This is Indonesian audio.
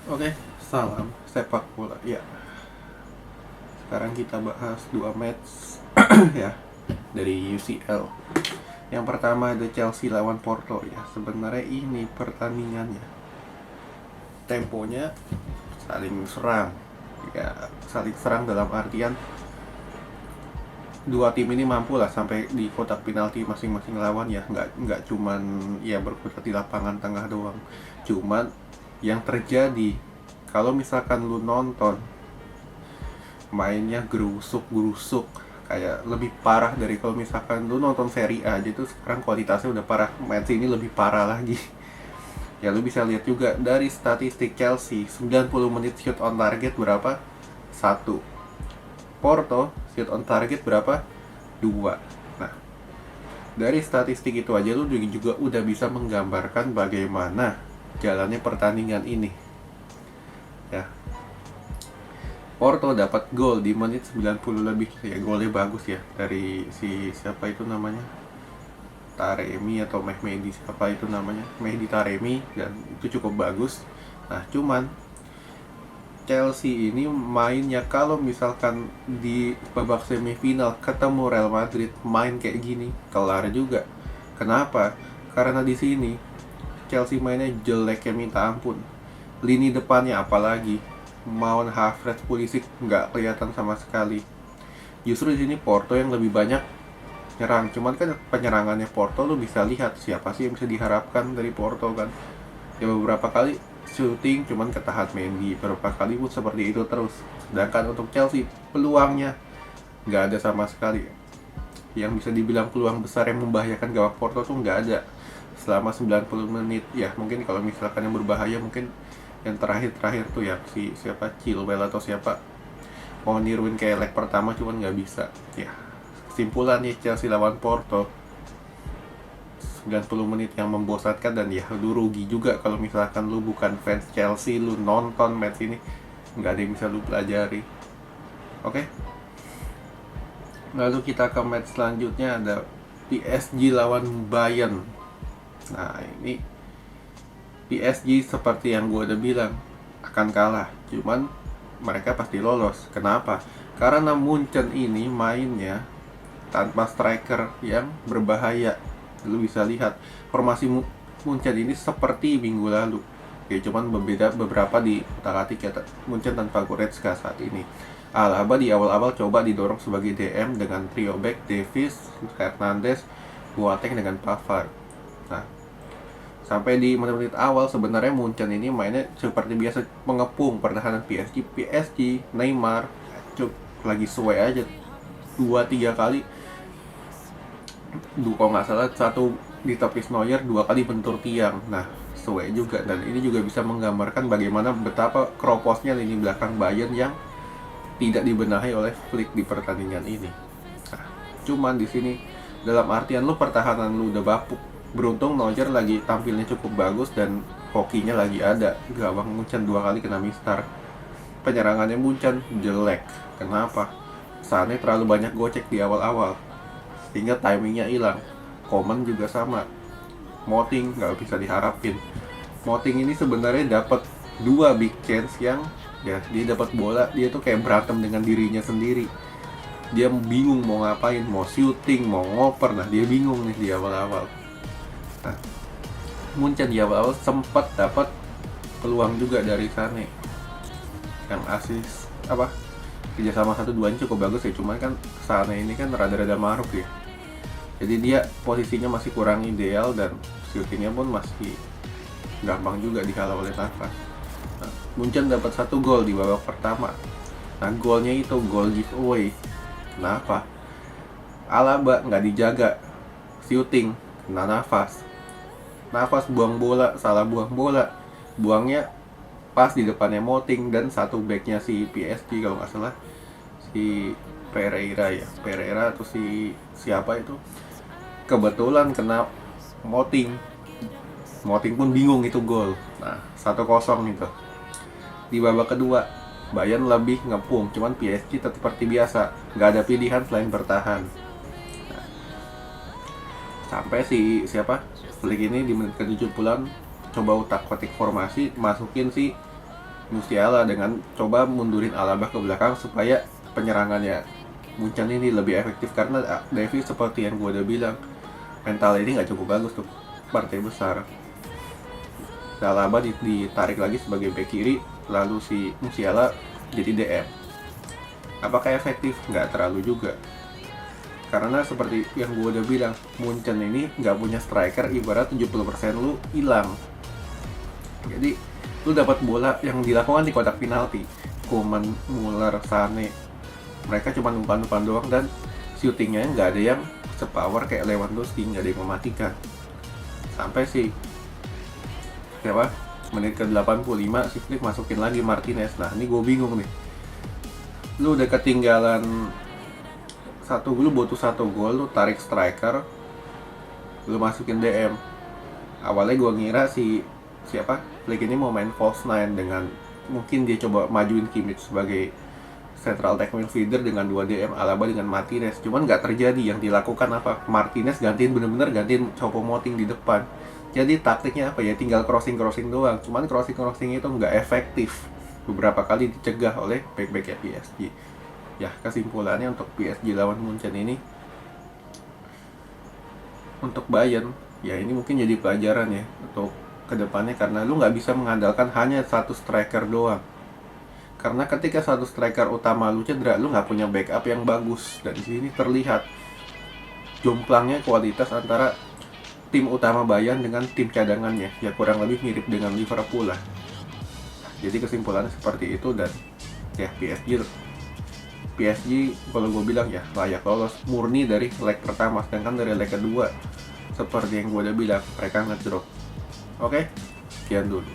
Oke, salam sepak bola. Ya, sekarang kita bahas dua match ya dari UCL. Yang pertama ada Chelsea lawan Porto ya. Sebenarnya ini pertandingannya temponya saling serang. Ya, saling serang dalam artian dua tim ini mampu lah sampai di kotak penalti masing-masing lawan ya. Nggak cuman ya berkutat di lapangan tengah doang. Cuman yang terjadi kalau misalkan lu nonton mainnya gerusuk-gerusuk kayak lebih parah dari kalau misalkan lu nonton seri A aja tuh sekarang kualitasnya udah parah, match ini lebih parah lagi. Ya lu bisa lihat juga dari statistik Chelsea 90 menit shoot on target berapa? Satu. Porto shoot on target berapa? Dua. Nah, dari statistik itu aja lu juga udah bisa menggambarkan bagaimana jalannya pertandingan ini ya. Porto dapat gol di menit 90 lebih ya, golnya bagus ya dari si siapa itu namanya, Taremi atau Mehdi siapa itu namanya, Mehdi Taremi, dan itu cukup bagus. Nah cuman Chelsea ini mainnya kalau misalkan di babak semifinal ketemu Real Madrid main kayak gini kelar juga. Kenapa? Karena di sini Chelsea mainnya jelek ya minta ampun. Lini depannya apalagi Mount, Havertz, Pulisic nggak kelihatan sama sekali. Justru di sini Porto yang lebih banyak nyerang. Cuman kan penyerangannya Porto lu bisa lihat siapa sih yang bisa diharapkan dari Porto kan. Ya beberapa kali shooting cuman ketahan Mendy, beberapa kali pun seperti itu terus. Sedangkan untuk Chelsea peluangnya nggak ada sama sekali. Yang bisa dibilang peluang besar yang membahayakan gawang Porto tuh nggak ada selama 90 menit. Ya mungkin kalau misalkan yang berbahaya mungkin yang terakhir tuh ya si siapa, Chilwell atau siapa, mau niruin kayak leg pertama cuman nggak bisa ya. Kesimpulannya Chelsea lawan Porto 90 menit yang membosankan, dan ya lu rugi juga kalau misalkan lu bukan fans Chelsea, lu nonton match ini nggak ada yang bisa lu pelajari. Oke, lalu kita ke match selanjutnya ada PSG lawan Bayern. Nah ini PSG seperti yang gue udah bilang akan kalah, cuman mereka pasti lolos. Kenapa? Karena Munchen ini mainnya tanpa striker yang berbahaya. Lu bisa lihat formasi Munchen ini seperti minggu lalu. Ya cuman berbeda beberapa di utak-atik ya. Munchen tanpa Goretzka saat ini. Alaba di awal-awal coba didorong sebagai DM dengan trio back Davis, Hernandez, Boateng dengan Pavard. Nah, sampai di menit-menit awal sebenarnya Munchen ini mainnya seperti biasa mengepung pertahanan PSG, Neymar cuk lagi suwe aja 2-3 kali, kalau nggak salah satu di tepis Neuer, 2 kali bentur tiang. Nah suwe juga, dan ini juga bisa menggambarkan bagaimana betapa kroposnya lini belakang Bayern yang tidak dibenahi oleh Flick di pertandingan ini. Nah, cuman di sini dalam artian lu pertahanan lu udah bapuk. Beruntung Neuer lagi tampilnya cukup bagus dan hokinya lagi ada. Gawang Munchen 2 kali kena mistar. Penyerangannya Munchen jelek. Kenapa? Saatnya terlalu banyak gocek di awal-awal sehingga timingnya hilang. Coman juga sama. Moting nggak bisa diharapin. Moting ini sebenarnya dapat 2 big chance yang ya dia dapat bola, dia tuh kayak berantem dengan dirinya sendiri. Dia bingung mau ngapain, mau shooting, mau ngoper. Nah dia bingung nih di awal-awal. Nah, Munchen di awal-awal sempat dapat peluang juga dari Sane yang asis apa kerjasama 1-2 cukup bagus ya, cuman kan Sane ini kan rada-rada maruk ya, jadi dia posisinya masih kurang ideal dan shootingnya pun masih gampang juga dihalau oleh Navas. Nah, Munchen dapat 1 gol di babak pertama. Nah golnya itu gol giveaway. Kenapa? Alaba nggak dijaga, shooting kena Navas buang bola, salah buang bola, buangnya pas di depannya Moting dan satu backnya si PSG kalau nggak salah, si Pereira atau si siapa itu, kebetulan kena Moting. Moting pun bingung itu gol. Nah 1-0 itu. Di babak kedua Bayern lebih ngepung, cuman PSG tetap seperti biasa nggak ada pilihan selain bertahan. Nah, sampai si siapa Flick ini di menit ke-70-an coba utak-atik formasi, masukin si Musiala dengan coba mundurin Alaba ke belakang supaya penyerangannya Munchen ini lebih efektif, karena Davies seperti yang gue udah bilang mental ini nggak cukup bagus tuh partai besar. Alaba ditarik lagi sebagai bek kiri, lalu si Musiala jadi DM. Apakah efektif? Nggak terlalu juga, karena seperti yang gue udah bilang, Munchen ini nggak punya striker, ibarat 70% lu hilang. Jadi lu dapat bola yang dilakukan di kotak penalti, Koeman, Muller, Sane, mereka cuma umpan-umpan doang, dan shootingnya nggak ada yang sepower kayak Lewandowski, nggak ada yang mematikan. Sampai si siapa, menit ke 85 si Flick masukin lagi Martinez. Nah ini gue bingung nih, lu udah ketinggalan lu butuh 1 gol, lu tarik striker, lu masukin DM. Awalnya gue ngira siapa Flick ini mau main false nine, dengan mungkin dia coba majuin Kimmich sebagai central attack midfielder dengan 2 DM, Alaba dengan Martinez. Cuman nggak terjadi. Yang dilakukan apa? Martinez bener-bener gantiin Choupo-Moting di depan. Jadi taktiknya apa ya? Tinggal crossing doang. Cuman crossing itu nggak efektif. Beberapa kali dicegah oleh back-backnya PSG. Ya, kesimpulannya untuk PSG lawan Munchen ini, untuk Bayern, ya ini mungkin jadi pelajaran ya untuk kedepannya, karena lu nggak bisa mengandalkan hanya 1 striker doang. Karena ketika 1 striker utama lu cedera, lu nggak punya backup yang bagus. Dan di sini terlihat jomplangnya kualitas antara tim utama Bayern dengan tim cadangannya. Ya kurang lebih mirip dengan Liverpool lah. Jadi kesimpulannya seperti itu, dan ya PSG kalau gue bilang ya layak lolos murni dari leg pertama, sedangkan dari leg kedua seperti yang gue udah bilang mereka ngedrop. Oke, sekian dulu.